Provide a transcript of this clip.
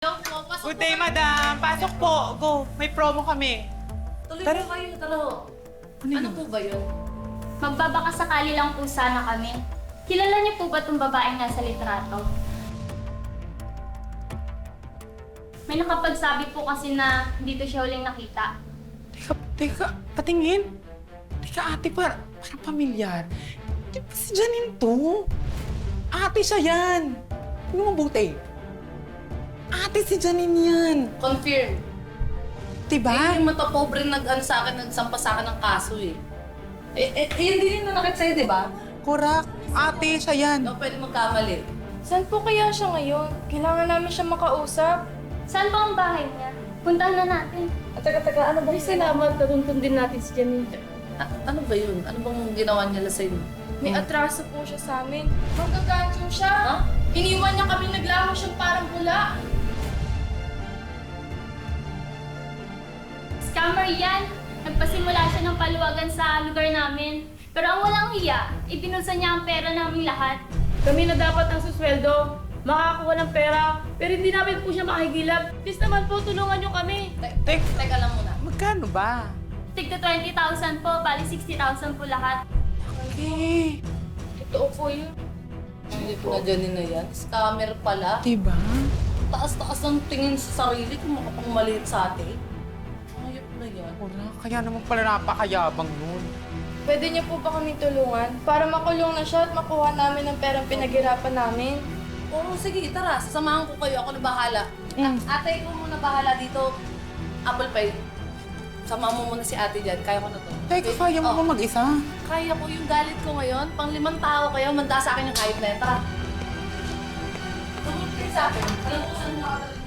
Hello po, pasok Good po day, kayo. madam. Pasok po. Go. May promo kami. Tuloy Tara. po kayo, tara ho. Ano po ba yun? Magbabaka sakali lang po sana kami. Kilala niyo po ba itong babaeng nasa litrato? May nakapagsabi po kasi na dito siya huling nakita. Teka, patingin. Teka, ate, parang pamilyar. Di ba si Janine to? Ate siya yan. Tingnan mo mabuti. Ate si Janine yan. Confirm. Diba? Yung mata pobre sa akin, nagsampa sa akin ng kaso eh. Yun din yung nanakit sa'yo, di ba? Correct. Ate siya yan. Hindi ako pwede magkamali. Saan po kaya siya ngayon? Kailangan namin siya makausap. Saan ba ang bahay niya? Puntahan na natin. Taga, ano ba? Ay, salamat. Natuntun din natin si Janine. Ano ba yun? Ano bang ginawa niya sa'yo? May atraso po siya sa amin. Magkagancho siya. Ha? Iniwan niya kami naglaho siyang parang bula. Scammer yan! Nagpasimula siya ng paluwagan sa lugar namin. Pero ang walang hiya, ibinusa niya ang pera naming lahat. Kami na dapat ang susweldo. Makakakuha ng pera. Pero hindi namin po siya makikilap. Please naman po, tulungan niyo kami. Teka lang muna. Magkano ba? Tigda 20,000 po, bali 60,000 po lahat. Okay. Totoo po yun. Hindi po na dyan na yan. Scammer pala. Diba? Taas-taas ng tingin sa sarili kung makapangmaliit sa atin. Ayop na yan. Correct. Kaya naman pala napakayabang nun. Pwede niyo po ba kami tulungan? Para makulong na siya at makuha namin ang perang pinaghirapan namin. Oo, sige, tara. Sasamahan ko kayo. Ako na bahala. Ate, ikaw muna bahala dito. Apple pie. Samahan mo muna si ate dyan. Kaya ko na to. Teka, kaya mo ba mag-isa? Kaya ko yung galit ko ngayon. Pang 5 tao kayo. Manda sa akin yung kahit na. Tara. Tumulong kayo sa akin. Alam ko saan nakakalalit.